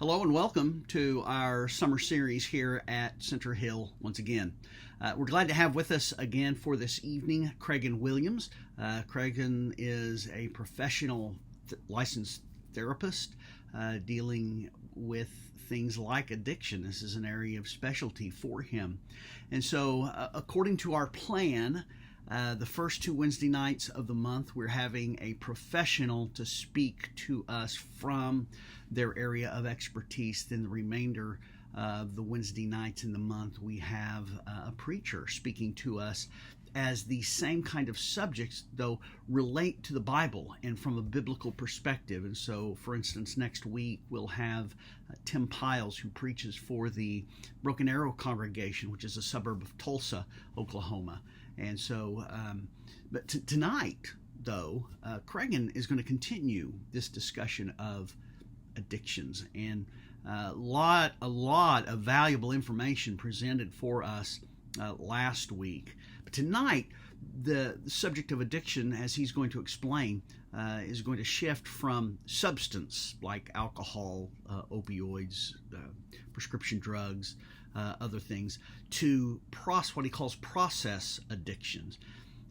Hello and welcome to our summer series here at Center Hill once again. We're glad to have with us again for this evening Craigan Williams. Craigan is a professional licensed therapist dealing with things like addiction. This is an area of specialty for him. And so, according to our plan, the first two Wednesday nights of the month, we're having a professional to speak to us from their area of expertise. Then the remainder of the Wednesday nights in the month, we have a preacher speaking to us as the same kind of subjects, though, relate to the Bible and from a biblical perspective. And so, for instance, next week we'll have Tim Piles, who preaches for the Broken Arrow congregation, which is a suburb of Tulsa, Oklahoma. And so, but tonight, though, Craigan is going to continue this discussion of addictions, and a lot of valuable information presented for us last week. But tonight, the subject of addiction, as he's going to explain, is going to shift from substance like alcohol, opioids, prescription drugs, other things, to what he calls process addictions.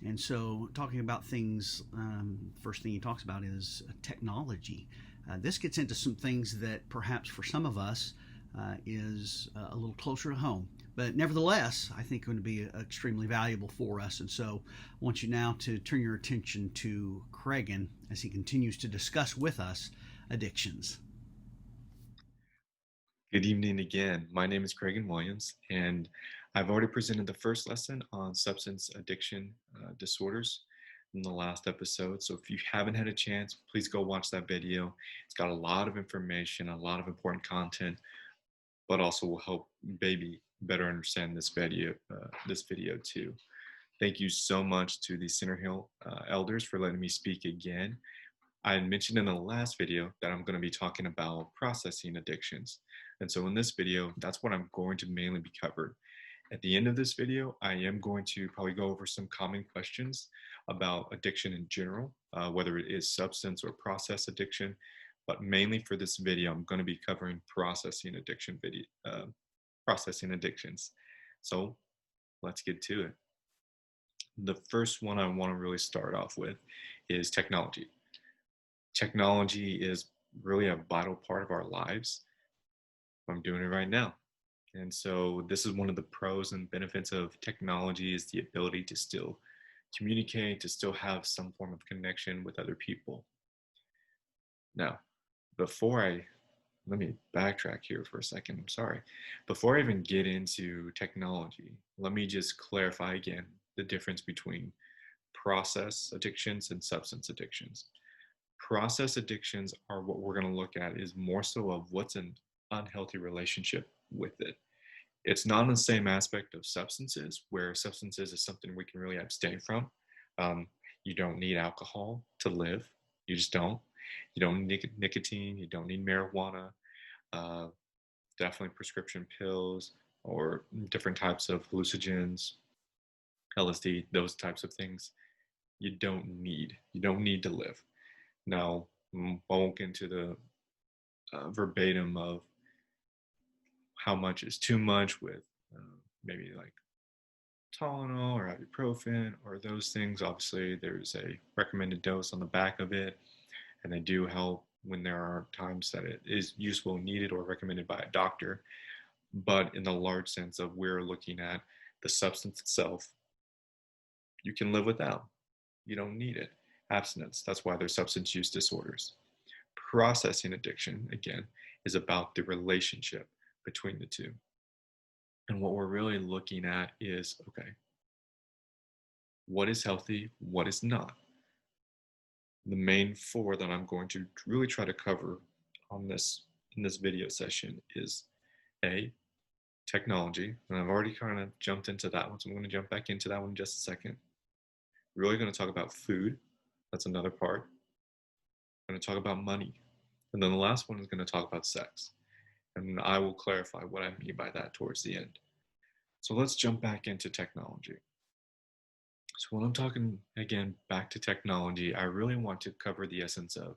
And so, talking about things, first thing he talks about is technology. This gets into some things that perhaps for some of us is a little closer to home, but nevertheless, I think going to be extremely valuable for us. And so, I want you now to turn your attention to Craigan as he continues to discuss with us addictions. Good evening again. My name is Craigan Williams, and I've already presented the first lesson on substance addiction disorders in the last episode. So if you haven't had a chance, please go watch that video. It's got a lot of information, a lot of important content, but also will help baby better understand this video too. Thank you so much to the Center Hill elders for letting me speak again. I mentioned in the last video that I'm going to be talking about processing addictions. And so in this video, that's what I'm going to mainly be covered. At the end of this video, I am going to probably go over some common questions about addiction in general, whether it is substance or process addiction. But mainly for this video, I'm going to be covering processing addictions. So let's get to it. The first one I want to really start off with is technology. Technology is really a vital part of our lives. I'm doing it right now. And so this is one of the pros and benefits of technology, is the ability to still communicate, to still have some form of connection with other people. Now, let me backtrack here for a second. I'm sorry. Before I even get into technology, let me just clarify again the difference between process addictions and substance addictions. Process addictions are what we're going to look at is more so of what's an unhealthy relationship with it. It's not in the same aspect of substances, where substances is something we can really abstain from. You don't need alcohol to live. You just don't. You don't need nicotine. You don't need marijuana. Definitely prescription pills or different types of hallucinogens, LSD, those types of things. You don't need. You don't need to live. Now, I won't get into the verbatim of how much is too much with maybe like Tylenol or ibuprofen or those things. Obviously, there's a recommended dose on the back of it, and they do help when there are times that it is useful, needed, or recommended by a doctor. But in the large sense of we're looking at the substance itself, you can live without. You don't need it. Abstinence, that's why there's substance use disorders. Processing addiction, again, is about the relationship between the two. And what we're really looking at is, okay, what is healthy, what is not? The main four that I'm going to really try to cover in this video session is A, technology, and I've already kind of jumped into that one, so I'm going to jump back into that one in just a second. We're really going to talk about food. That's another part. I'm going to talk about money. And then the last one is going to talk about sex. And I will clarify what I mean by that towards the end. So let's jump back into technology. So when I'm talking, again, back to technology, I really want to cover the essence of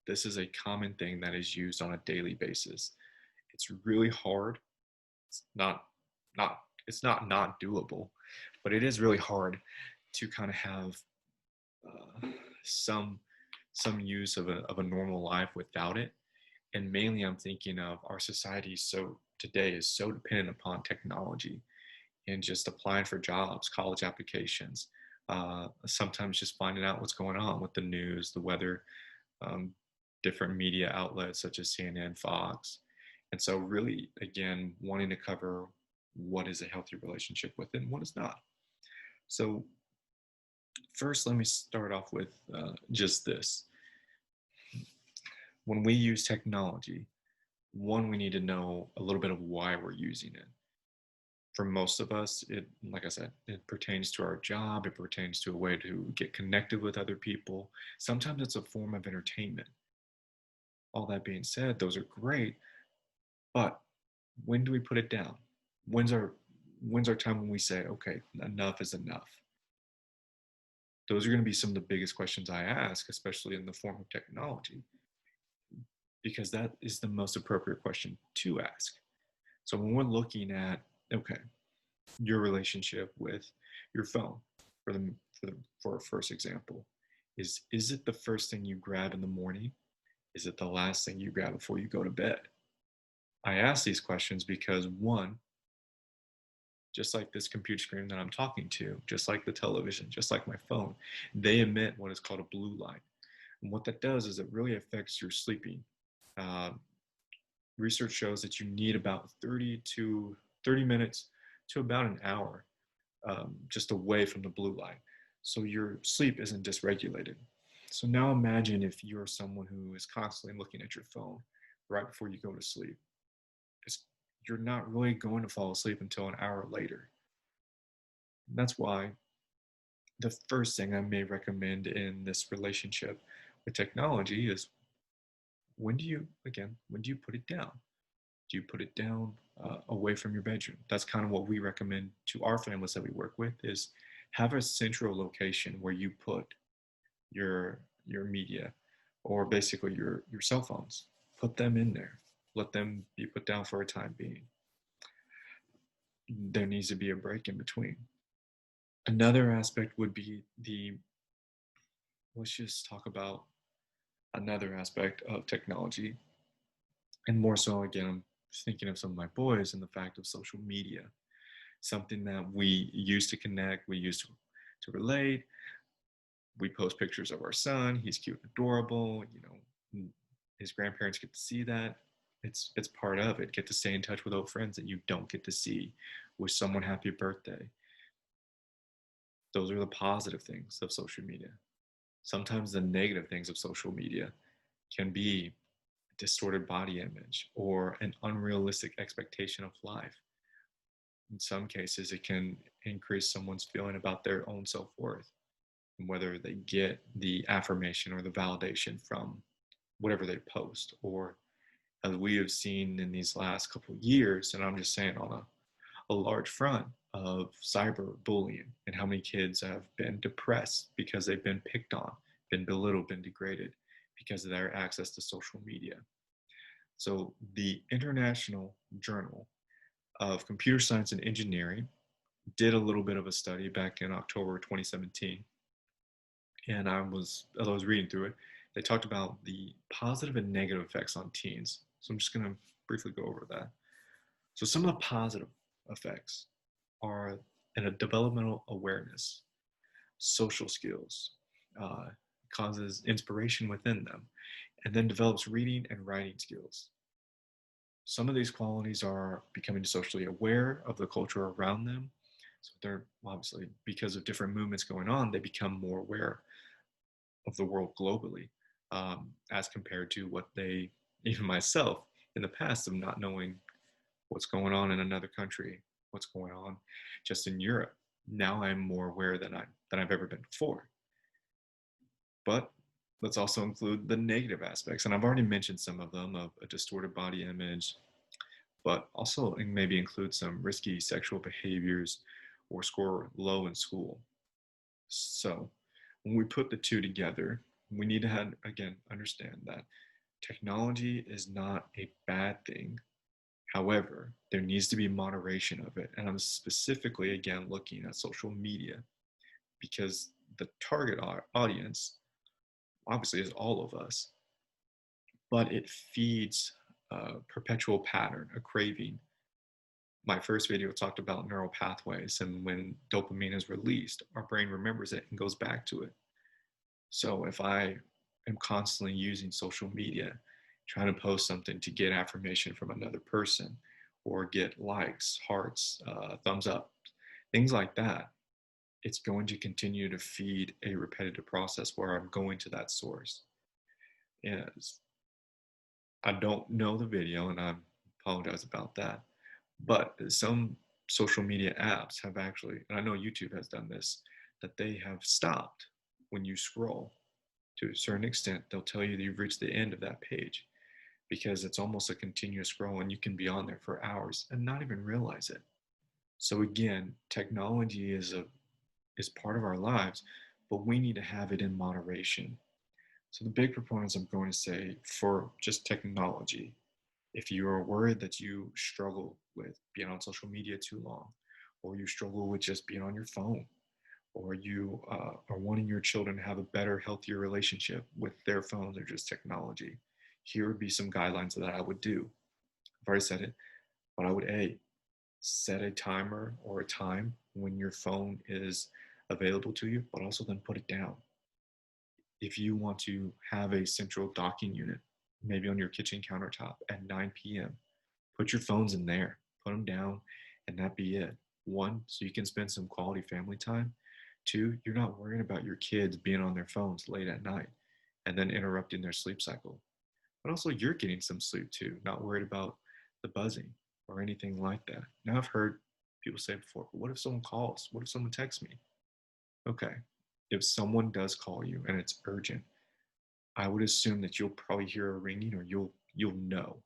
this is a common thing that is used on a daily basis. It's really hard. It's not it's not doable, but it is really hard to kind of have uh, some use of a normal life without it. And mainly I'm thinking of our society so today is so dependent upon technology and just applying for jobs, college applications, sometimes just finding out what's going on with the news, the weather, um, different media outlets such as CNN, Fox. And so really, again, wanting to cover what is a healthy relationship with it and what is not. So first, let me start off with just this. When we use technology, one, we need to know a little bit of why we're using it. For most of us, it, like I said, it pertains to our job, it pertains to a way to get connected with other people. Sometimes it's a form of entertainment. All that being said, those are great, but when do we put it down? When's our when's our time when we say, okay, enough is enough? Those are going to be some of the biggest questions I ask, especially in the form of technology, because that is the most appropriate question to ask. So when we're looking at, okay, your relationship with your phone, for the for our first example, is it the first thing you grab in the morning? Is it the last thing you grab before you go to bed? I ask these questions because one, just like this computer screen that I'm talking to, just like the television, just like my phone, they emit what is called a blue light. And what that does is it really affects your sleeping. Uh, Research shows that you need about 30 minutes to about an hour just away from the blue light. So your sleep isn't dysregulated. So now imagine if you're someone who is constantly looking at your phone right before you go to sleep. It's, you're not really going to fall asleep until an hour later. And that's why the first thing I may recommend in this relationship with technology is when do you put it down? Do you put it down away from your bedroom? That's kind of what we recommend to our families that we work with is have a central location where you put your media or basically your cell phones. Put them in there. Let them be put down for a time being. There needs to be a break in between. Another aspect would be let's just talk about another aspect of technology. And more so, again, I'm thinking of some of my boys and the fact of social media, something that we use to connect, we use to relate. We post pictures of our son. He's cute and adorable. You know, his grandparents get to see that. It's part of it. Get to stay in touch with old friends that you don't get to see. Wish someone happy birthday. Those are the positive things of social media. Sometimes the negative things of social media can be a distorted body image or an unrealistic expectation of life. In some cases, it can increase someone's feeling about their own self worth and whether they get the affirmation or the validation from whatever they post. Or as we have seen in these last couple of years, and I'm just saying on a large front of cyberbullying and how many kids have been depressed because they've been picked on, been belittled, been degraded because of their access to social media. So the International Journal of Computer Science and Engineering did a little bit of a study back in October 2017. And as I was reading through it, they talked about the positive and negative effects on teens. So I'm just going to briefly go over that. So some of the positive effects are in a developmental awareness, social skills, causes inspiration within them, and then develops reading and writing skills. Some of these qualities are becoming socially aware of the culture around them. So they're obviously, because of different movements going on, they become more aware of the world globally, as compared to what they, even myself, in the past of not knowing what's going on in another country, what's going on just in Europe. Now I'm more aware than I've ever been before. But let's also include the negative aspects, and I've already mentioned some of them of a distorted body image, but also maybe include some risky sexual behaviors or score low in school. So when we put the two together, we need to have, again, understand that technology is not a bad thing. However, there needs to be moderation of it. And I'm specifically, again, looking at social media because the target audience obviously is all of us, but it feeds a perpetual pattern, a craving. My first video talked about neural pathways, and when dopamine is released, our brain remembers it and goes back to it. So if I am constantly using social media, trying to post something to get affirmation from another person or get likes, hearts, thumbs up, things like that, it's going to continue to feed a repetitive process where I'm going to that source. Yes, I don't know the video and I apologize about that. But some social media apps have actually, and I know YouTube has done this, that they have stopped when you scroll to a certain extent. They'll tell you that you've reached the end of that page because it's almost a continuous scroll and you can be on there for hours and not even realize it. So again, technology is part of our lives, but we need to have it in moderation. So the big proponents, I'm going to say, for just technology, if you are worried that you struggle with being on social media too long, or you struggle with just being on your phone, or you are wanting your children to have a better, healthier relationship with their phones or just technology, here would be some guidelines that I would do. I've already said it, but I would set a timer or a time when your phone is available to you, but also then put it down. If you want to have a central docking unit, maybe on your kitchen countertop at 9 p.m., put your phones in there, put them down, and that be it. One, so you can spend some quality family time. Two, you're not worrying about your kids being on their phones late at night and then interrupting their sleep cycle. But also, you're getting some sleep too, not worried about the buzzing or anything like that. Now, I've heard people say before, but what if someone calls? What if someone texts me? Okay, if someone does call you and it's urgent, I would assume that you'll probably hear a ringing or you'll know.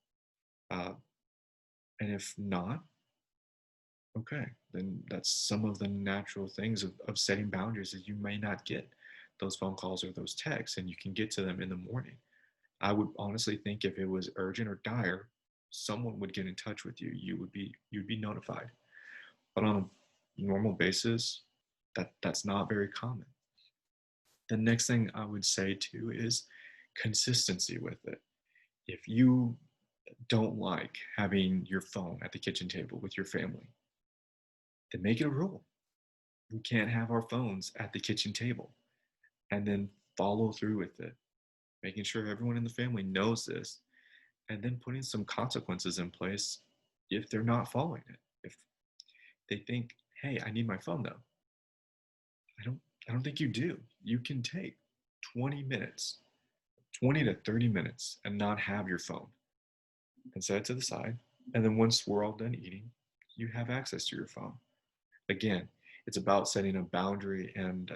Uh, and if not, okay, then that's some of the natural things of setting boundaries is you may not get those phone calls or those texts and you can get to them in the morning. I would honestly think if it was urgent or dire, someone would get in touch with you. You'd be notified. But on a normal basis, that's not very common. The next thing I would say too is consistency with it. If you don't like having your phone at the kitchen table with your family, then make it a rule. We can't have our phones at the kitchen table, and then follow through with it, making sure everyone in the family knows this, and then putting some consequences in place if they're not following it. If they think, hey, I need my phone though. I don't think you do. You can take 20 minutes, 20 to 30 minutes and not have your phone and set it to the side. And then once we're all done eating, you have access to your phone. Again, it's about setting a boundary and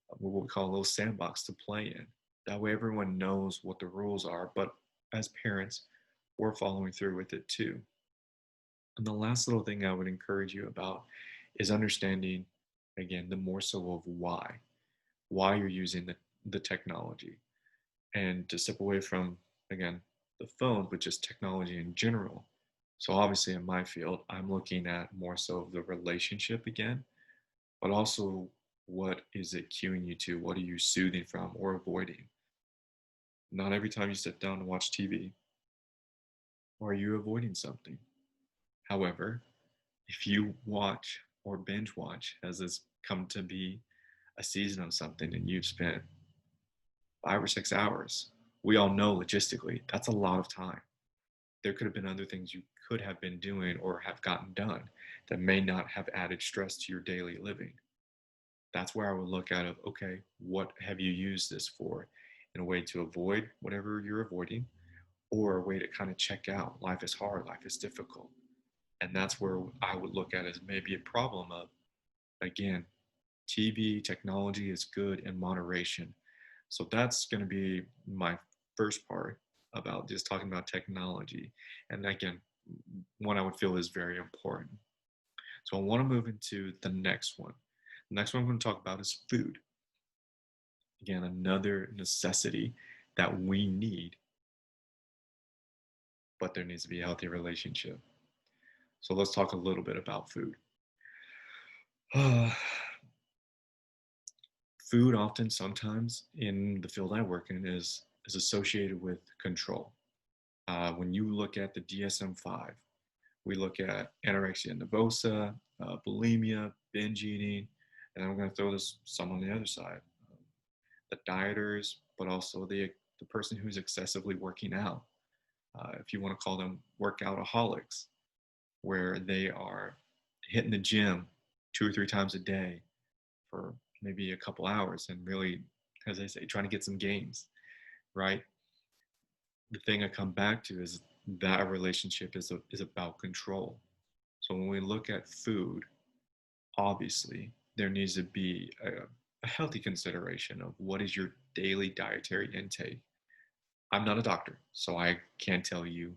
what we call a little sandbox to play in. That way, everyone knows what the rules are. But as parents, we're following through with it too. And the last little thing I would encourage you about is understanding, again, the more so of why you're using the technology. And to step away from, again, the phone, but just technology in general. So obviously in my field, I'm looking at more so of the relationship again, but also what is it cueing you to? What are you soothing from or avoiding? Not every time you sit down to watch TV, are you avoiding something? However, if you watch or binge watch, has this come to be a season of something and you've spent 5 or 6 hours, we all know logistically that's a lot of time. There could have been other things you could have been doing or have gotten done that may not have added stress to your daily living. That's where I would look at it. Okay, what have you used this for? In a way to avoid whatever you're avoiding, or a way to kind of check out. Life is hard, life is difficult. And that's where I would look at as maybe a problem of, again, TV technology is good in moderation. So that's going to be my first part about just talking about technology. And again, one I would feel is very important. So I want to move into the next one. The next one I'm going to talk about is food. Again, another necessity that we need, but there needs to be a healthy relationship. So let's talk a little bit about food. Food often, sometimes in the field I work in, is associated with control. When you look at the DSM-5, we look at anorexia nervosa, bulimia, binge eating, and I'm going to throw this some on the other side. The dieters, but also the person who's excessively working out. If you want to call them workoutaholics, where they are hitting the gym 2 or 3 times a day for maybe a couple hours and really, as I say, trying to get some gains, right? The thing I come back to is that relationship is about control. So when we look at food, obviously there needs to be a healthy consideration of what is your daily dietary intake. I'm not a doctor, so I can't tell you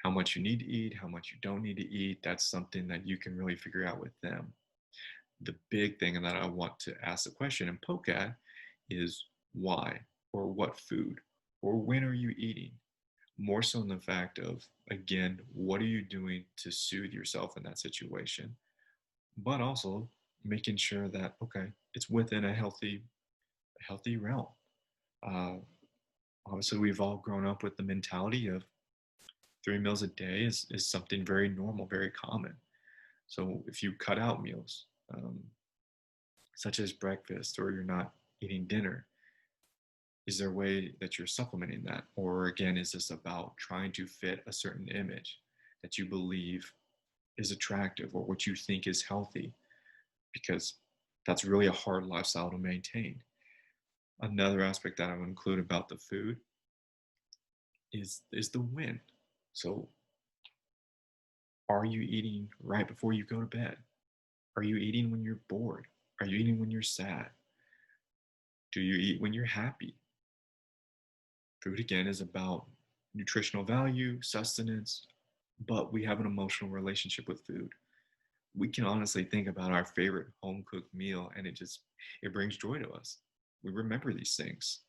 how much you need to eat, how much you don't need to eat. That's something that you can really figure out with them. The big thing that I want to ask the question and poke at is why, or what food, or when are you eating? More so than the fact of, again, what are you doing to soothe yourself in that situation? But also making sure that, okay, it's within a healthy realm. Uh, Obviously, we've all grown up with the mentality of 3 meals a day is something very normal, very common. So if you cut out meals, um, such as breakfast, or you're not eating dinner, is there a way that you're supplementing that? Or again, is this about trying to fit a certain image that you believe is attractive or what you think is healthy? Because that's really a hard lifestyle to maintain. Another aspect that I would include about the food is the when. So are you eating right before you go to bed? Are you eating when you're bored? Are you eating when you're sad? Do you eat when you're happy? Food, again, is about nutritional value, sustenance, but we have an emotional relationship with food. We can honestly think about our favorite home cooked meal and it brings joy to us. We remember these things.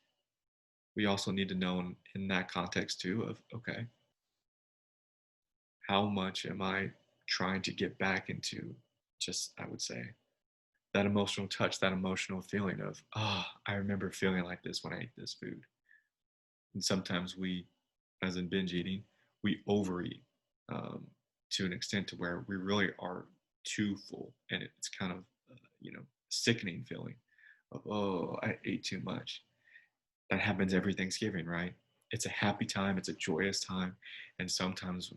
We also need to know in that context too of, okay, how much am I trying to get back into, just, I would say, that emotional touch, that emotional feeling of, I remember feeling like this when I ate this food. And sometimes we, as in binge eating, we overeat um, to an extent to where we really are too full, and it's kind of sickening feeling of, I ate too much. That happens every Thanksgiving, right? It's a happy time, it's a joyous time, and sometimes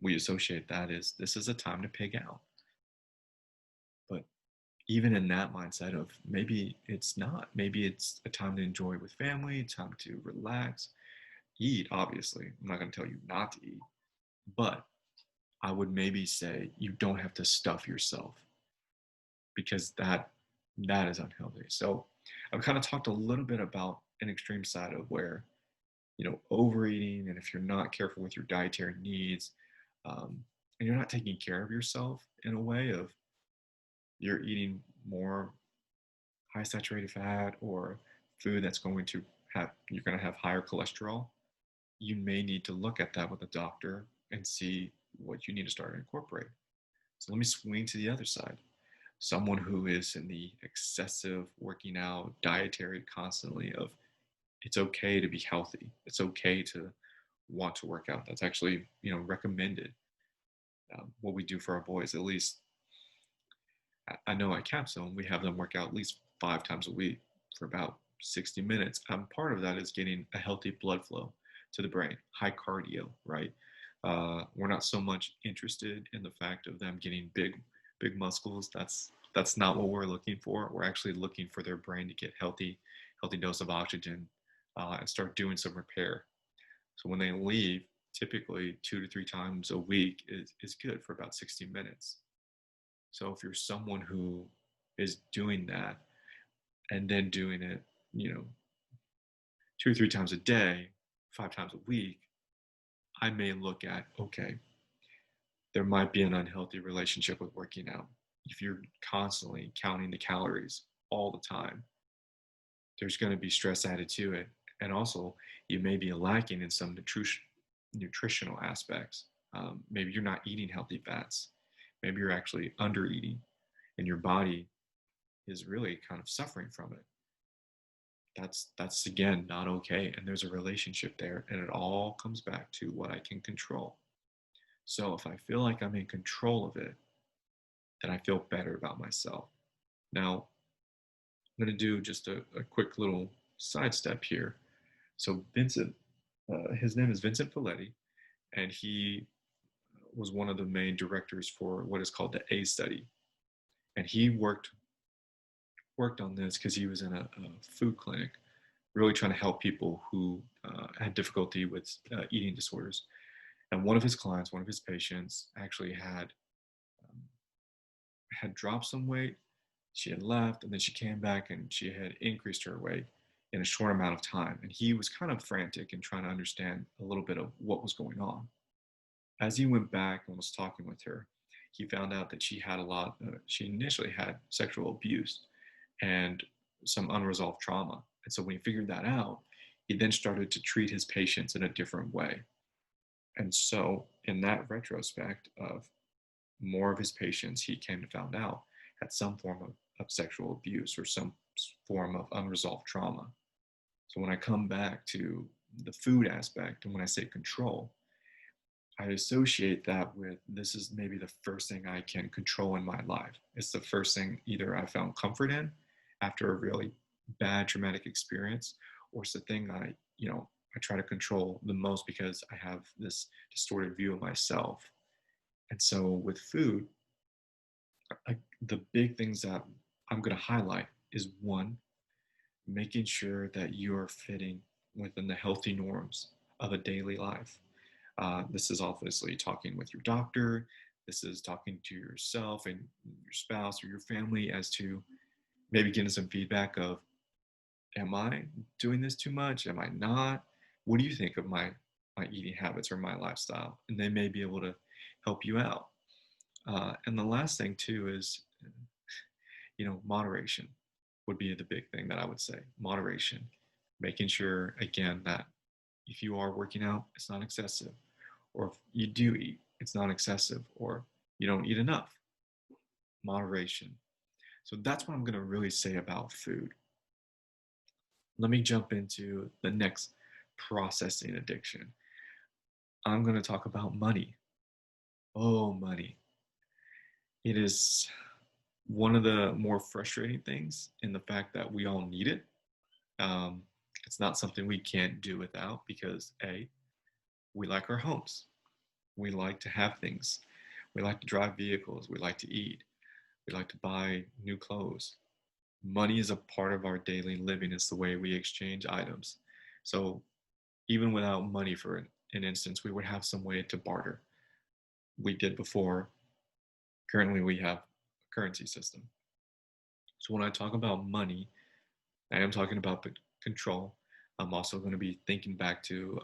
we associate that as this is a time to pig out. But even in that mindset of maybe it's not, maybe it's a time to enjoy with family, time to relax, eat, obviously. I'm not going to tell you not to eat, but I would maybe say you don't have to stuff yourself because that is unhealthy. So I've kind of talked a little bit about an extreme side of where, overeating, and if you're not careful with your dietary needs, and you're not taking care of yourself in a way of you're eating more high saturated fat or food that's going to you're going to have higher cholesterol, you may need to look at that with a doctor and see what you need to start to incorporate. So let me swing to the other side. Someone who is in the excessive working out, dietary constantly of it's okay to be healthy. It's okay to want to work out. That's actually, recommended. What we do for our boys, at least I know at Capstone, we have them work out at least 5 times a week for about 60 minutes. Part of that is getting a healthy blood flow to the brain, high cardio, right? We're not so much interested in the fact of them getting big muscles. That's not what we're looking for. We're actually looking for their brain to get healthy dose of oxygen and start doing some repair. So when they leave, typically 2 to 3 times a week is good for about 60 minutes. So if you're someone who is doing that and then doing it, 2 or 3 times a day, 5 times a week, I may look at, okay, there might be an unhealthy relationship with working out. If you're constantly counting the calories all the time, there's going to be stress added to it. And also, you may be lacking in some nutritional aspects. Maybe you're not eating healthy fats. Maybe you're actually under eating, and your body is really kind of suffering from it. That's again not okay, and there's a relationship there, and it all comes back to what I can control. So if I feel like I'm in control of it, then I feel better about myself. Now, I'm going to do just a quick little sidestep here. So Vincent, his name is Vincent Folletti, and he was one of the main directors for what is called the A study. And he worked on this because he was in a food clinic, really trying to help people who had difficulty with eating disorders. And one of his clients, one of his patients, actually um, had dropped some weight. She had left, and then she came back, and she had increased her weight in a short amount of time. And he was kind of frantic and trying to understand a little bit of what was going on. As he went back and was talking with her, he found out that she initially had sexual abuse and some unresolved trauma. And so when he figured that out, he then started to treat his patients in a different way. And so, in that retrospect of more of his patients, he came to find out had some form of sexual abuse or some form of unresolved trauma. So when I come back to the food aspect and when I say control, I associate that with this is maybe the first thing I can control in my life. It's the first thing either I found comfort in after a really bad traumatic experience, or it's the thing I try to control the most because I have this distorted view of myself. And so with food, the big things that I'm going to highlight is one, making sure that you're fitting within the healthy norms of a daily life. This is obviously talking with your doctor. This is talking to yourself and your spouse or your family as to maybe getting some feedback of, am I doing this too much? Am I not? What do you think of my eating habits or my lifestyle? And they may be able to help you out. And the last thing too is, moderation would be the big thing that I would say. Moderation, making sure again that if you are working out, it's not excessive, or if you do eat, it's not excessive, or you don't eat enough. Moderation. So that's what I'm going to really say about food. Let me jump into the next processing addiction. I'm going to talk about money. Oh, money. It is one of the more frustrating things in the fact that we all need it. Um, it's not something we can't do without because A, we like our homes. We like to have things. We like to drive vehicles. We like to eat. We like to buy new clothes. Money is a part of our daily living. It's the way we exchange items. So even without money, for an instance, we would have some way to barter. We did before. Currently, we have a currency system. So when I talk about money, I am talking about the control. I'm also going to be thinking back to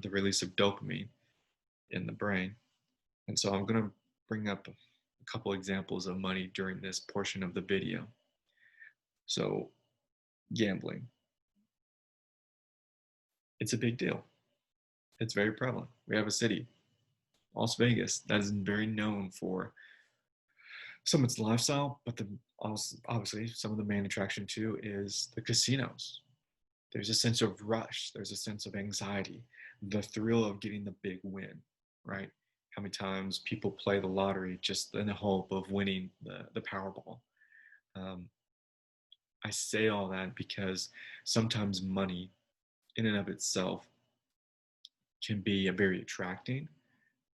the release of dopamine in the brain. And so I'm going to bring up a couple examples of money during this portion of the video. So gambling, it's a big deal. It's very prevalent. We have a city, Las Vegas, that is very known for some of its lifestyle, but obviously some of the main attraction too is the casinos. There's a sense of rush. There's a sense of anxiety, the thrill of getting the big win, right? How many times people play the lottery just in the hope of winning the Powerball. Um, I say all that because sometimes money in and of itself can be a very attracting,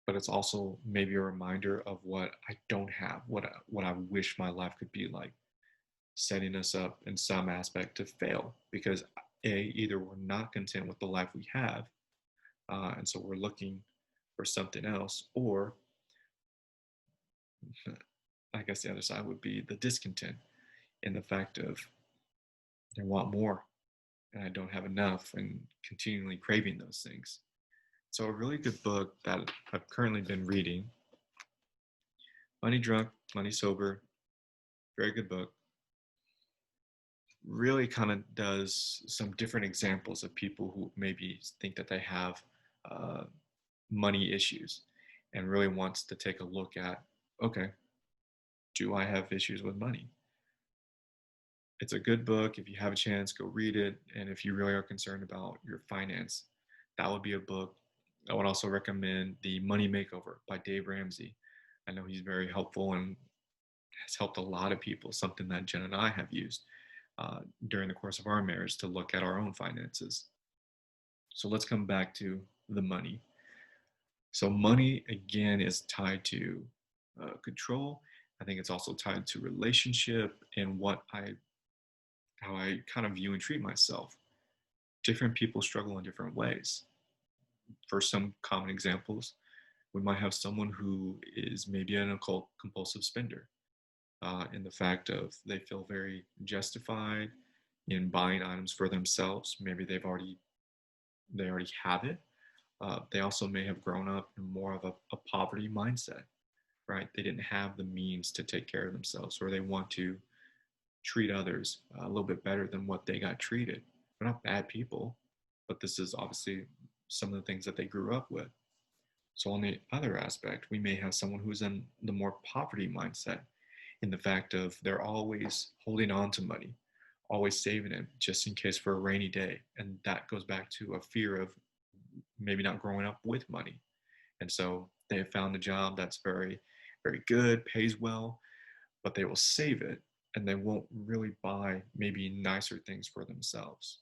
but it's also maybe a reminder of what I don't have, what I wish my life could be like, setting us up in some aspect to fail because either we're not content with the life we have, and so we're looking for something else, or I guess the other side would be the discontent in the fact of I want more and I don't have enough and continually craving those things. So a really good book that I've currently been reading, Money Drunk, Money Sober, very good book, really kind of does some different examples of people who maybe think that they have money issues and really wants to take a look at, okay, do I have issues with money? It's a good book. If you have a chance, go read it. And if you really are concerned about your finance, that would be a book. I would also recommend The Money Makeover by Dave Ramsey. I know he's very helpful and has helped a lot of people, something that Jen and I have used during the course of our marriage to look at our own finances. So let's come back to the money. So money, again, is tied to control. I think it's also tied to relationship and how I kind of view and treat myself. Different people struggle in different ways. For some common examples, we might have someone who is maybe an occult compulsive spender in the fact of they feel very justified in buying items for themselves. Maybe they already have it. They also may have grown up in more of a poverty mindset, right? They didn't have the means to take care of themselves, or they want to treat others a little bit better than what they got treated. They're not bad people, but this is obviously some of the things that they grew up with. So, on the other aspect, we may have someone who's in the more poverty mindset, in the fact of they're always holding on to money, always saving it just in case for a rainy day. And that goes back to a fear of maybe not growing up with money. And so they have found a job that's very, very good, pays well, but they will save it and they won't really buy maybe nicer things for themselves.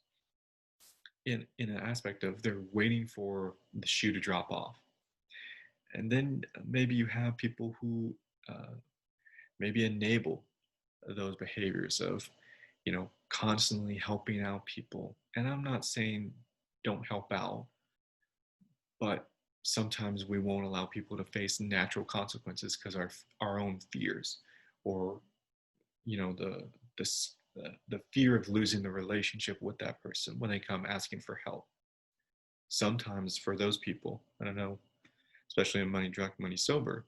In an aspect of they're waiting for the shoe to drop off. And then maybe you have people who maybe enable those behaviors of, constantly helping out people. And I'm not saying don't help out, but sometimes we won't allow people to face natural consequences because our own fears, or the the fear of losing the relationship with that person when they come asking for help. Sometimes for those people, I don't know, especially in Money Drunk, Money Sober,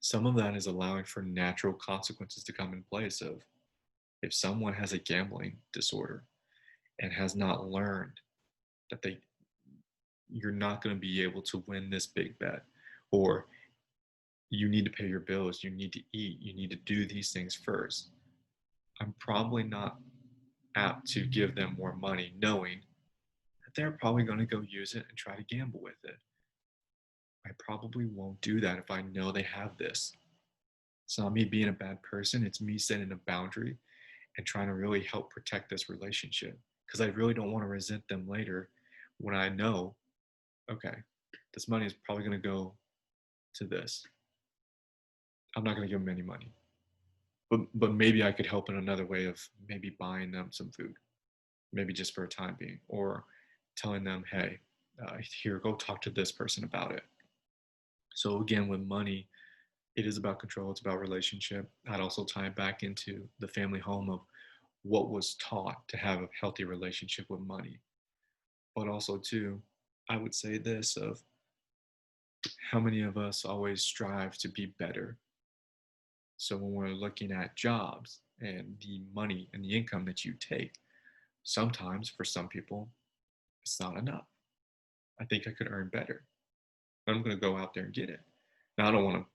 some of that is allowing for natural consequences to come in place of, if someone has a gambling disorder and has not learned that you're not going to be able to win this big bet, or you need to pay your bills, you need to eat, you need to do these things first, I'm probably not apt to give them more money knowing that they're probably going to go use it and try to gamble with it. I probably won't do that if I know they have this. It's not me being a bad person, it's me setting a boundary and trying to really help protect this relationship, because I really don't want to resent them later when I know, okay, this money is probably going to go to this. I'm not going to give them any money. But maybe I could help in another way of maybe buying them some food, maybe just for a time being, or telling them, hey, here, go talk to this person about it. So again, with money, it is about control. It's about relationship. I'd also tie it back into the family home of what was taught to have a healthy relationship with money. But also too, I would say this of how many of us always strive to be better. So when we're looking at jobs and the money and the income that you take, sometimes for some people, it's not enough. I think I could earn better. I'm going to go out there and get it. Now, I don't want to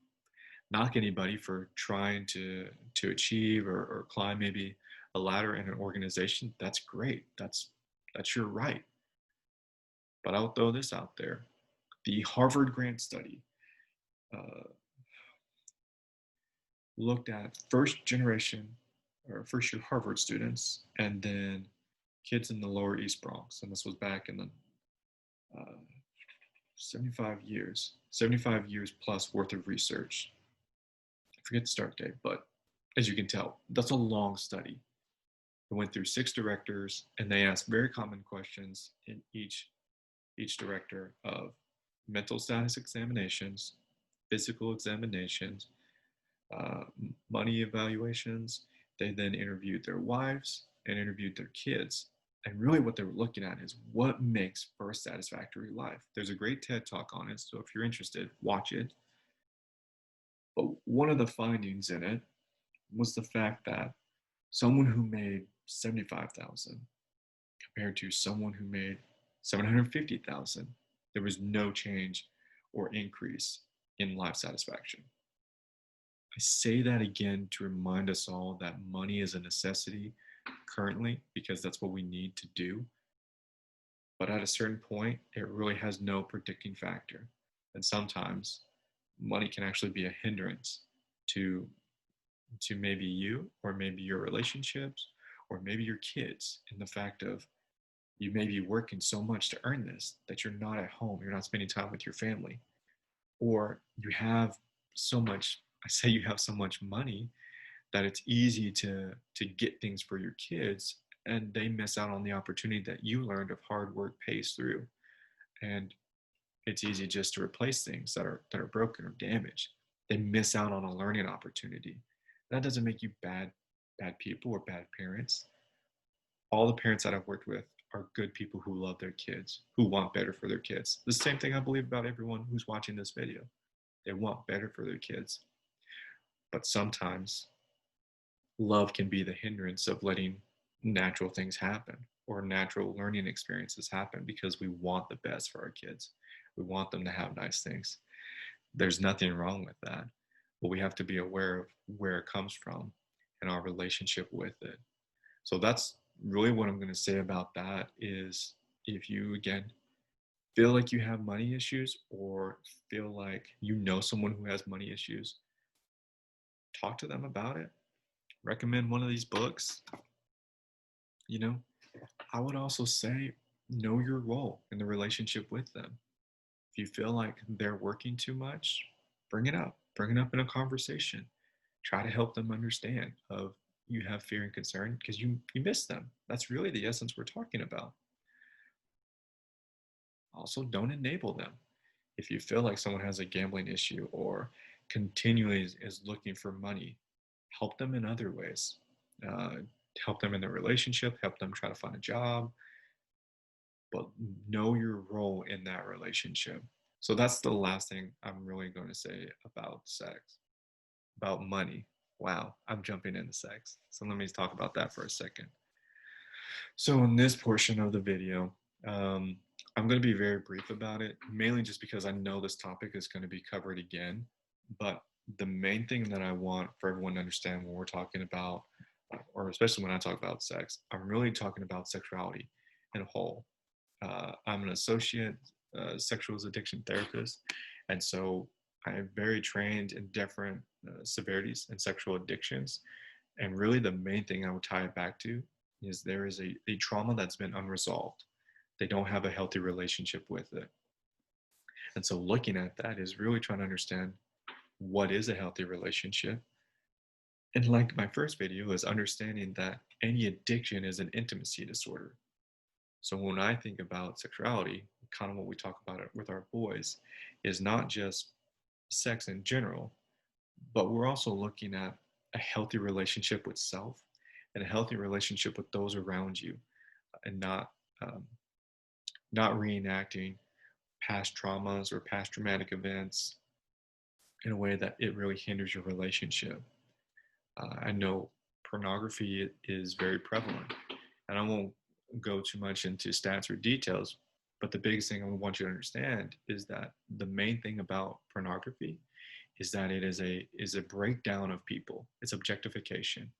knock anybody for trying to achieve or climb maybe a ladder in an organization. That's great. That's your right. But I'll throw this out there. The Harvard Grant Study looked at first generation or first year Harvard students and then kids in the lower East Bronx. And this was back in the 75 years plus worth of research. I forget the start date, but as you can tell, that's a long study. It went through 6 directors and they asked very common questions in each director of mental status examinations, physical examinations, money evaluations. They then interviewed their wives and interviewed their kids. And really what they were looking at is what makes for a satisfactory life. There's a great TED talk on it, so if you're interested, watch it. But one of the findings in it was the fact that someone who made 75,000 compared to someone who made 750,000, there was no change or increase in life satisfaction. I say that again to remind us all that money is a necessity currently because that's what we need to do. But at a certain point, it really has no predicting factor. And sometimes money can actually be a hindrance to maybe you or maybe your relationships or maybe your kids, in the fact of you may be working so much to earn this that you're not at home, you're not spending time with your family, or you have so much, I say you have so much money that it's easy to get things for your kids, and they miss out on the opportunity that you learned of hard work pays through. And it's easy just to replace things that are broken or damaged. They miss out on a learning opportunity. That doesn't make you bad people or bad parents. All the parents that I've worked with are good people who love their kids, who want better for their kids. The same thing I believe about everyone who's watching this video. They want better for their kids. But sometimes love can be the hindrance of letting natural things happen or natural learning experiences happen because we want the best for our kids. We want them to have nice things. There's nothing wrong with that, but we have to be aware of where it comes from and our relationship with it. So that's really what I'm going to say about that is, if you again feel like you have money issues or feel like you know someone who has money issues, talk to them about it. Recommend one of these books. You know, I would also say know your role in the relationship with them. If you feel like they're working too much, bring it up. Bring it up in a conversation. Try to help them understand of you have fear and concern because you miss them. That's really the essence we're talking about. Also, don't enable them. If you feel like someone has a gambling issue or continually is looking for money, help them in other ways. Uh, Help them in their relationship, help them try to find a job, but know your role in that relationship. So that's the last thing I'm really going to say about sex, about money. Wow, I'm jumping into sex. So let me talk about that for a second. So in this portion of the video, I'm going to be very brief about it, mainly just because I know this topic is going to be covered again. But the main thing that I want for everyone to understand when we're talking about, or especially when I talk about sex, I'm really talking about sexuality in a whole. I'm an associate sexual addiction therapist, and so I am very trained in different severities and sexual addictions. And really, the main thing I would tie it back to is there is a trauma that's been unresolved. They don't have a healthy relationship with it. And so, looking at that is really trying to understand what is a healthy relationship. And like my first video, is understanding that any addiction is an intimacy disorder. So when I think about sexuality, kind of what we talk about it with our boys, is not just sex in general, but we're also looking at a healthy relationship with self and a healthy relationship with those around you, and um, not reenacting past traumas or past traumatic events in a way that it really hinders your relationship. I know pornography is very prevalent, and I won't go too much into stats or details, but the biggest thing I want you to understand is that the main thing about pornography is that it is a breakdown of people. It's objectification.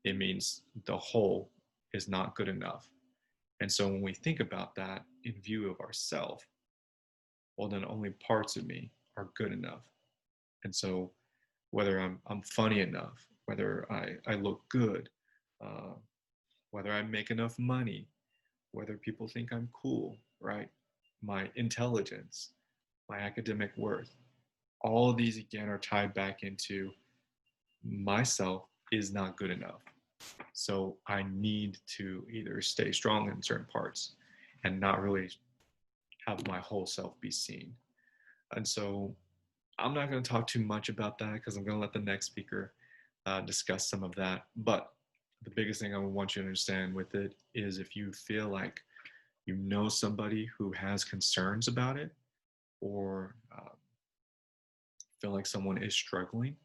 It means the whole is not good enough. And so when we think about that in view of ourself, well, then only parts of me are good enough. And so whether I'm funny enough, whether I look good, uh, whether I make enough money, whether people think I'm cool, right? My intelligence, my academic worth, all of these again are tied back into myself is not good enough. So I need to either stay strong in certain parts and not really have my whole self be seen. And so I'm not going to talk too much about that because I'm going to let the next speaker discuss some of that. But the biggest thing I want you to understand with it is if you feel like you know somebody who has concerns about it, or feel like someone is struggling,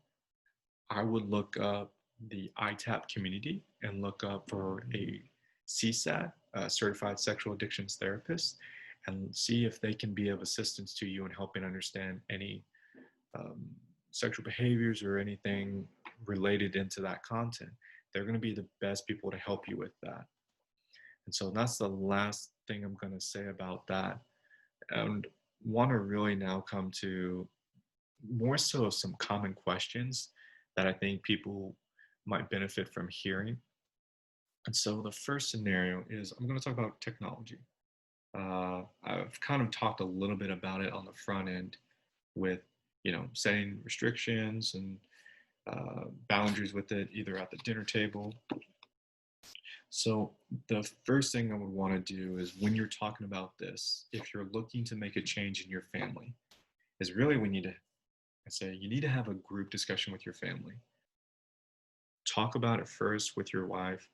I would look up the ITAP community and look up for a CSAT, Certified Sexual Addictions Therapist, and see if they can be of assistance to you in helping understand any um, sexual behaviors or anything related into that content. They're going to be the best people to help you with that. And so that's the last thing I'm going to say about that. And want to really now come to more so some common questions that I think people might benefit from hearing. And so the first scenario is I'm going to talk about technology. I've kind of talked a little bit about it on the front end with, setting restrictions and boundaries with it, either at the dinner table. So the first thing I would want to do is when you're talking about this, if you're looking to make a change in your family, is really we need to, I say, you need to have a group discussion with your family. Talk about it first with your wife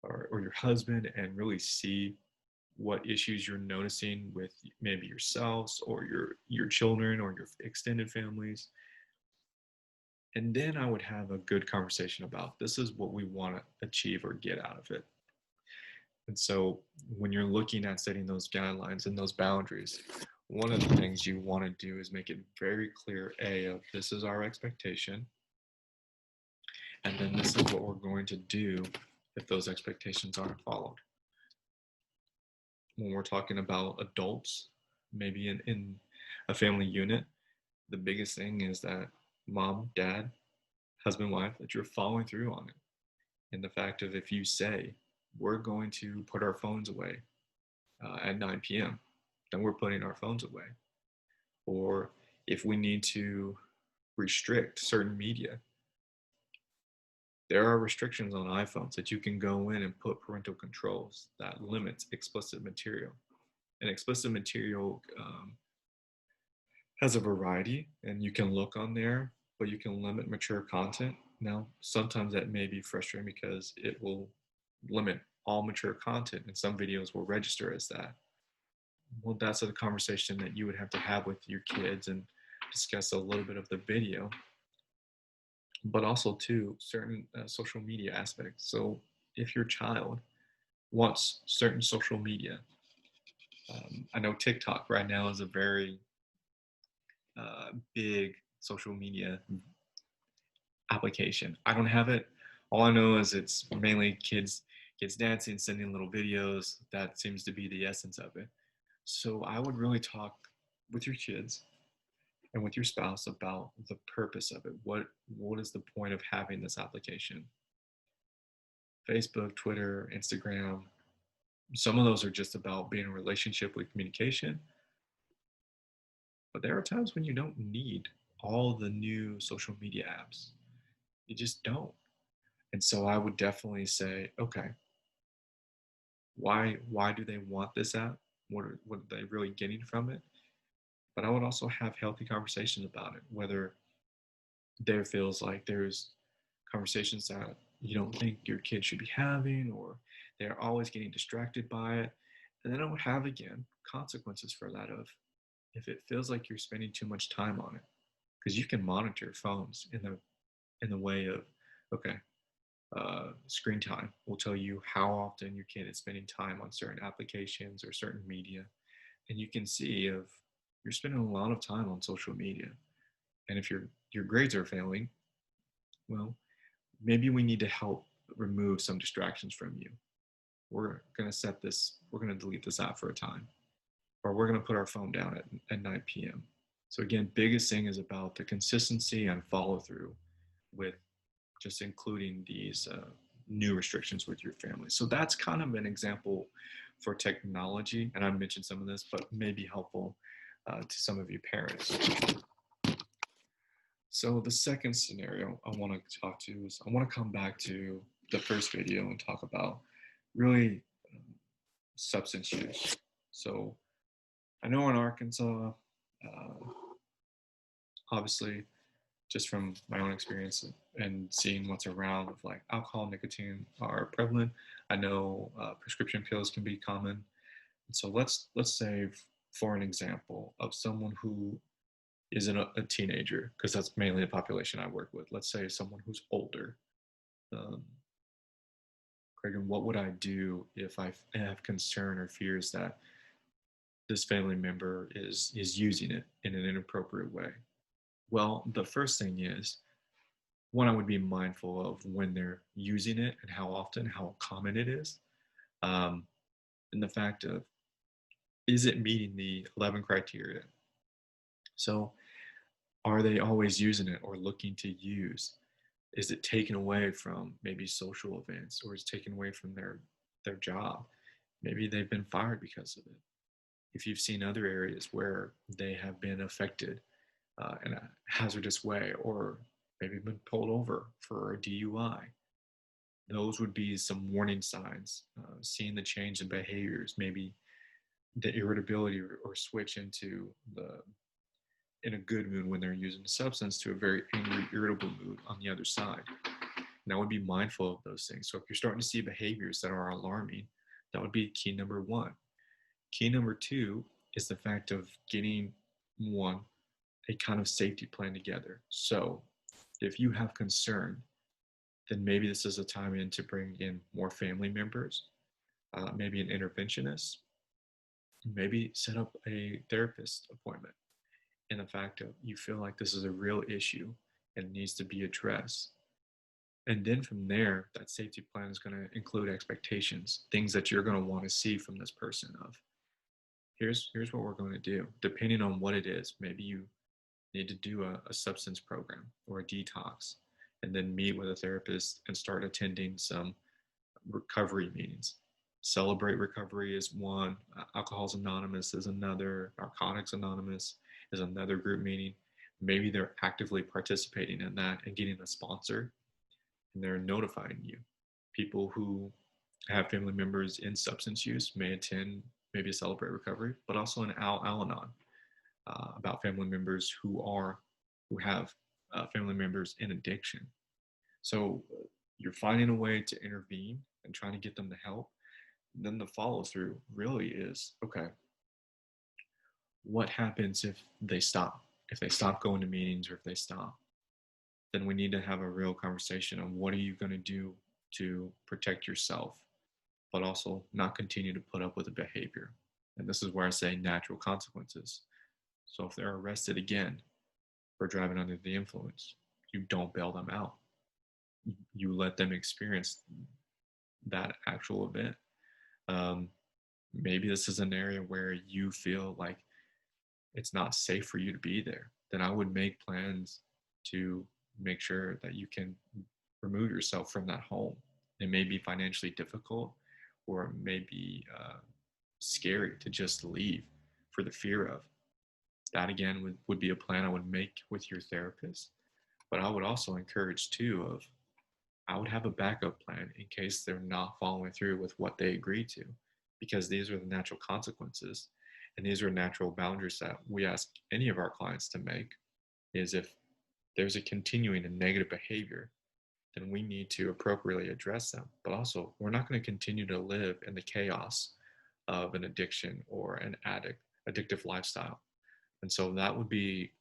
or your husband and really see what issues you're noticing with maybe yourselves or your children or your extended families. And then I would have a good conversation about this is what we want to achieve or get out of it. And so when you're looking at setting those guidelines and those boundaries, one of the things you want to do is make it very clear, of this is our expectation, and then this is what we're going to do if those expectations aren't followed. When we're talking about adults, maybe in a family unit, the biggest thing is that mom, dad, husband, wife, that you're following through on it. And the fact of if you say, we're going to put our phones away at 9 p.m., then we're putting our phones away. Or if we need to restrict certain media, there are restrictions on iPhones that you can go in and put parental controls that limits explicit material. And explicit material has a variety, and you can look on there, but you can limit mature content. Now, sometimes that may be frustrating because it will limit all mature content, and some videos will register as that. Well, that's a conversation that you would have to have with your kids and discuss a little bit of the video, but also too certain social media aspects. So if your child wants certain social media, I know TikTok right now is a very big social media application. I don't have it. All I know is it's mainly kids dancing, sending little videos. That seems to be the essence of it. So I would really talk with your kids and with your spouse about the purpose of it. What is the point of having this application? Facebook, Twitter, Instagram. Some of those are just about being in a relationship with communication. But there are times when you don't need all the new social media apps. You just don't. And so I would definitely say, okay, why do they want this app? What are they really getting from it? But I would also have healthy conversations about it, whether there feels like there's conversations that you don't think your kid should be having, or they're always getting distracted by it. And then I would have again consequences for that of if it feels like you're spending too much time on it. Because you can monitor phones in the way of, okay, screen time will tell you how often your kid is spending time on certain applications or certain media. And you can see if you're spending a lot of time on social media. And if your grades are failing, well, maybe we need to help remove some distractions from you. We're going to we're going to delete this app for a time, or we're going to put our phone down at 9 p.m. So again, biggest thing is about the consistency and follow through with just including these new restrictions with your family. So that's kind of an example for technology. And I mentioned some of this, but may be helpful to some of you parents. So the second scenario I want to talk to is I want to come back to the first video and talk about really substance use. So I know in Arkansas, obviously, just from my own experience and seeing what's around with like alcohol, nicotine are prevalent. I know prescription pills can be common. And so let's say for an example of someone who isn't a teenager, because that's mainly the population I work with. Let's say someone who's older. Craig, what would I do if I have concern or fears that this family member is using it in an inappropriate way? Well, the first thing is, one, I would be mindful of when they're using it and how often, how common it is. Um, and the fact of, is it meeting the 11 criteria? So are they always using it or looking to use? Is it taken away from maybe social events, or is it taken away from their job? Maybe they've been fired because of it. If you've seen other areas where they have been affected in a hazardous way, or maybe been pulled over for a DUI, those would be some warning signs. Seeing the change in behaviors, maybe the irritability, or switch into the in a good mood when they're using the substance to a very angry, irritable mood on the other side. And I would be mindful of those things. So if you're starting to see behaviors that are alarming, that would be key number one. Key number two is the fact of getting, one, a kind of safety plan together. So if you have concern, then maybe this is a time in to bring in more family members, maybe an interventionist, maybe set up a therapist appointment. And the fact of, you feel like this is a real issue and needs to be addressed. And then from there, that safety plan is going to include expectations, things that you're going to want to see from this person of, here's what we're going to do. Depending on what it is, maybe you need to do a substance program or a detox, and then meet with a therapist and start attending some recovery meetings. Celebrate Recovery is one, Alcohol's Anonymous is another, Narcotics Anonymous is another group meeting. Maybe they're actively participating in that and getting a sponsor, and they're notifying you. People who have family members in substance use may attend maybe a Celebrate Recovery, but also an Al-Anon, about family members who have family members in addiction. So you're finding a way to intervene and trying to get them to help. Then the follow through really is, okay, what happens if they stop? If they stop going to meetings, or if they stop, then we need to have a real conversation on what are you going to do to protect yourself, but also not continue to put up with the behavior. And this is where I say natural consequences. So if they're arrested again for driving under the influence, you don't bail them out. You let them experience that actual event. Maybe this is an area where you feel like it's not safe for you to be there. Then I would make plans to make sure that you can remove yourself from that home. It may be financially difficult, or it may be scary to just leave for the fear of. That again would be a plan I would make with your therapist. But I would also encourage too of, I would have a backup plan in case they're not following through with what they agreed to, because these are the natural consequences, and these are natural boundaries that we ask any of our clients to make. Is if there's a continuing and negative behavior, then we need to appropriately address them. But also, we're not going to continue to live in the chaos of an addiction or an addictive lifestyle. And so that would be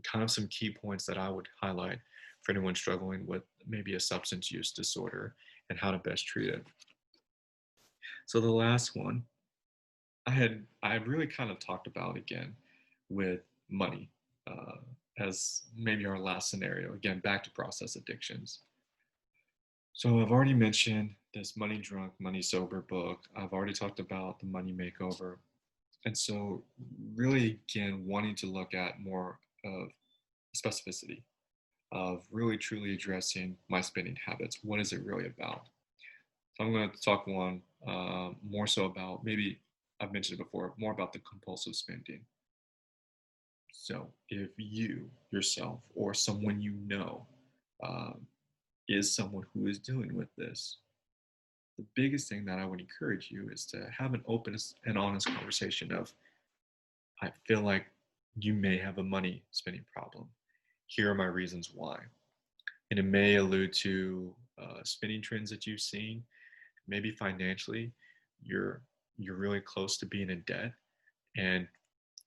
kind of some key points that I would highlight for anyone struggling with maybe a substance use disorder and how to best treat it. So the last one I really kind of talked about again with money, as maybe our last scenario, again, back to process addictions. So I've already mentioned this Money Drunk, Money Sober book. I've already talked about the Money Makeover. And so really, again, wanting to look at more of specificity of really truly addressing my spending habits. What is it really about? So I'm going to talk one more so about, maybe I've mentioned it before, more about the compulsive spending. So if you yourself or someone you know is someone who is dealing with this, the biggest thing that I would encourage you is to have an open and honest conversation of, I feel like you may have a money spending problem. Here are my reasons why. And it may allude to spending trends that you've seen. Maybe financially, you're really close to being in debt, and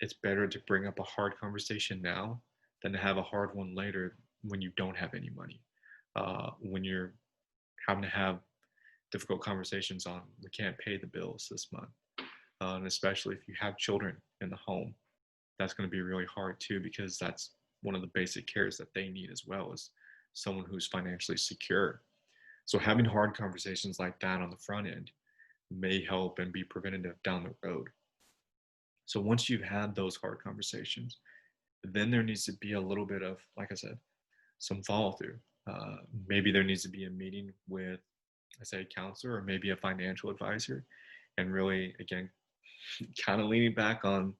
it's better to bring up a hard conversation now than to have a hard one later when you don't have any money. When you're having to have difficult conversations on, we can't pay the bills this month. And especially if you have children in the home, that's going to be really hard too, because that's one of the basic cares that they need as well, as someone who's financially secure. So having hard conversations like that on the front end may help and be preventative down the road. So once you've had those hard conversations, then there needs to be a little bit of, like I said, some follow through. Maybe there needs to be a meeting with, I say, a counselor or maybe a financial advisor, and really, again, kind of leaning back on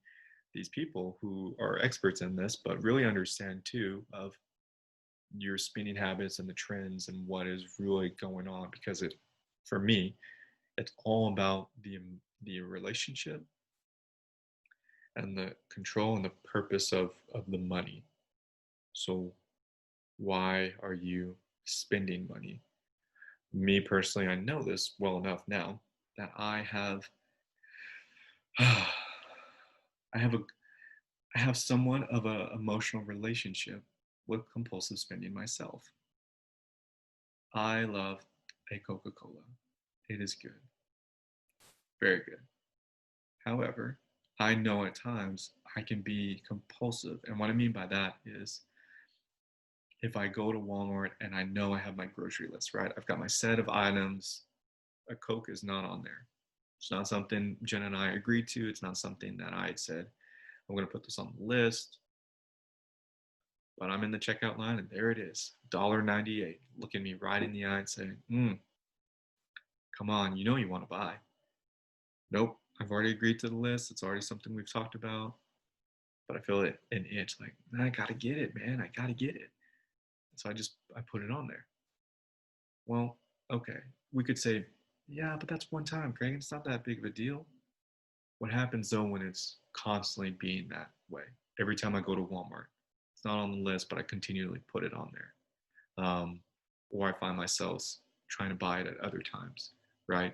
these people who are experts in this, but really understand too of your spending habits and the trends and what is really going on. Because it, for me, it's all about the relationship and the control and the purpose of the money. So why are you spending money? Me personally, I know this well enough now that I have a I have somewhat of a emotional relationship with compulsive spending myself. I love a Coca-Cola. It is good, very good. However, I know at times I can be compulsive. And what I mean by that is if I go to Walmart and I know I have my grocery list, right? I've got my set of items. A Coke is not on there. It's not something Jen and I agreed to. It's not something that I had said, I'm going to put this on the list. But I'm in the checkout line and there it is, $1.98, looking me right in the eye and saying, come on, you know you want to buy. Nope, I've already agreed to the list. It's already something we've talked about. But I feel it an itch like, I got to get it, man. I got to get it. So I put it on there. Well, okay. We could say, yeah, but that's one time, Craig. It's not that big of a deal. What happens though when it's constantly being that way? Every time I go to Walmart, it's not on the list, but I continually put it on there. Or I find myself trying to buy it at other times, right?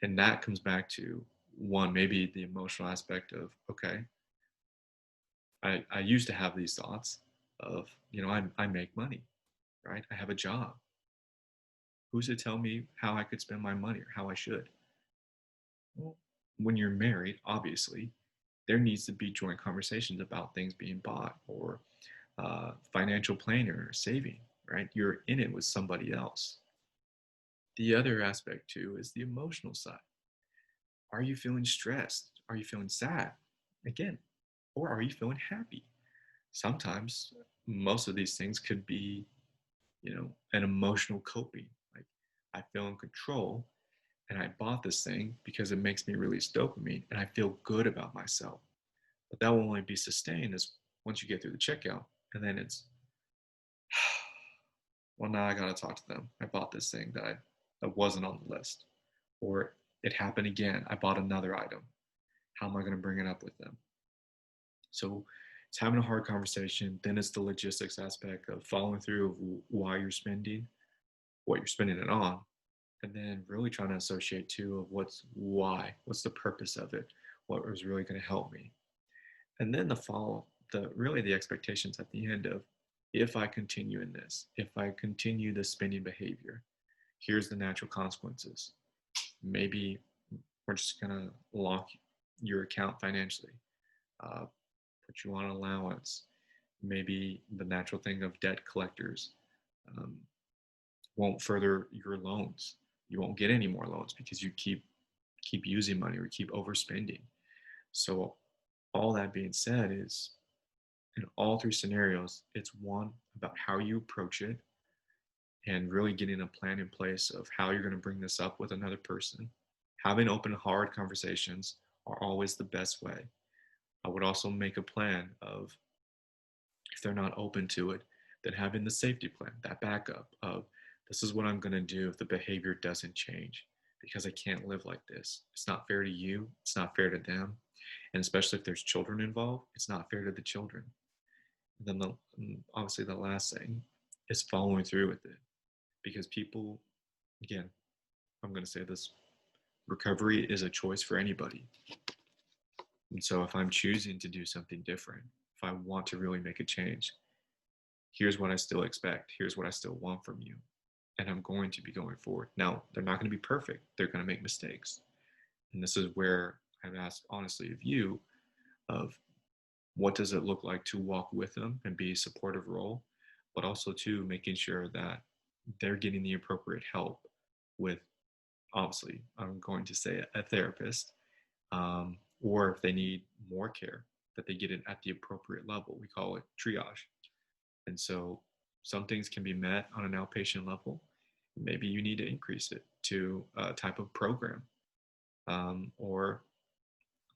And that comes back to one, maybe the emotional aspect of, okay, I used to have these thoughts of, I make money, right? I have a job. Who's to tell me how I could spend my money or how I should? Well, when you're married, obviously, there needs to be joint conversations about things being bought or financial planning or saving, right? You're in it with somebody else. The other aspect too is the emotional side. Are you feeling stressed? Are you feeling sad? Again, or are you feeling happy? Sometimes most of these things could be, an emotional coping. Like I feel in control and I bought this thing because it makes me release dopamine and I feel good about myself. But that will only be sustained as once you get through the checkout. And then it's, well, now I got to talk to them. I bought this thing that wasn't on the list. Or it happened again. I bought another item. How am I going to bring it up with them? So it's having a hard conversation. Then it's the logistics aspect of following through of why you're spending, what you're spending it on, and then really trying to associate too of what's the purpose of it, what was really going to help me. And then the expectations at the end of, if I continue in this, if I continue the spending behavior, here's the natural consequences. Maybe we're just going to lock your account financially, put you on allowance. Maybe the natural thing of debt collectors um, won't further your loans. You won't get any more loans because you keep using money or keep overspending. So all that being said is, in all three scenarios, it's one about how you approach it and really getting a plan in place of how you're going to bring this up with another person. Having open, hard conversations are always the best way. I would also make a plan of, if they're not open to it, then having the safety plan, that backup of, this is what I'm going to do if the behavior doesn't change, because I can't live like this. It's not fair to you. It's not fair to them. And especially if there's children involved, it's not fair to the children. And then obviously the last thing is following through with it, because people, again, I'm going to say this, recovery is a choice for anybody. And so if I'm choosing to do something different, if I want to really make a change, here's what I still expect. Here's what I still want from you. And I'm going to be going forward. Now, they're not going to be perfect. They're going to make mistakes. And this is where I've asked honestly of you of what does it look like to walk with them and be a supportive role, but also too making sure that they're getting the appropriate help with, obviously, I'm going to say a therapist, or if they need more care, that they get it at the appropriate level. We call it triage. And so some things can be met on an outpatient level. Maybe you need to increase it to a type of program, or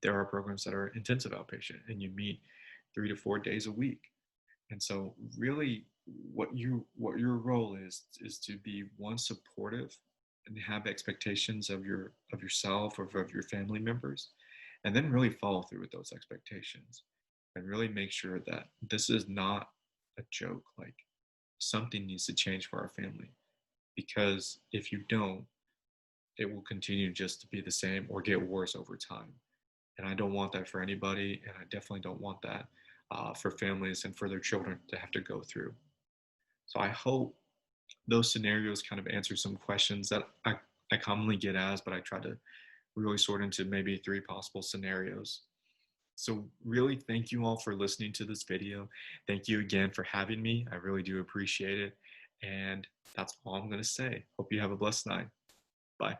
there are programs that are intensive outpatient and you meet 3 to 4 days a week. And so really what your role is to be one supportive and have expectations of yourself or of your family members, and then really follow through with those expectations and really make sure that this is not a joke. Like, something needs to change for our family, because if you don't, it will continue just to be the same or get worse over time. And I don't want that for anybody, and I definitely don't want that for families and for their children to have to go through. So I hope those scenarios kind of answer some questions that I commonly get asked, but I try to really sort into maybe 3 possible scenarios. So really thank you all for listening to this video. Thank you again for having me. I really do appreciate it. And that's all I'm going to say. Hope you have a blessed night. Bye.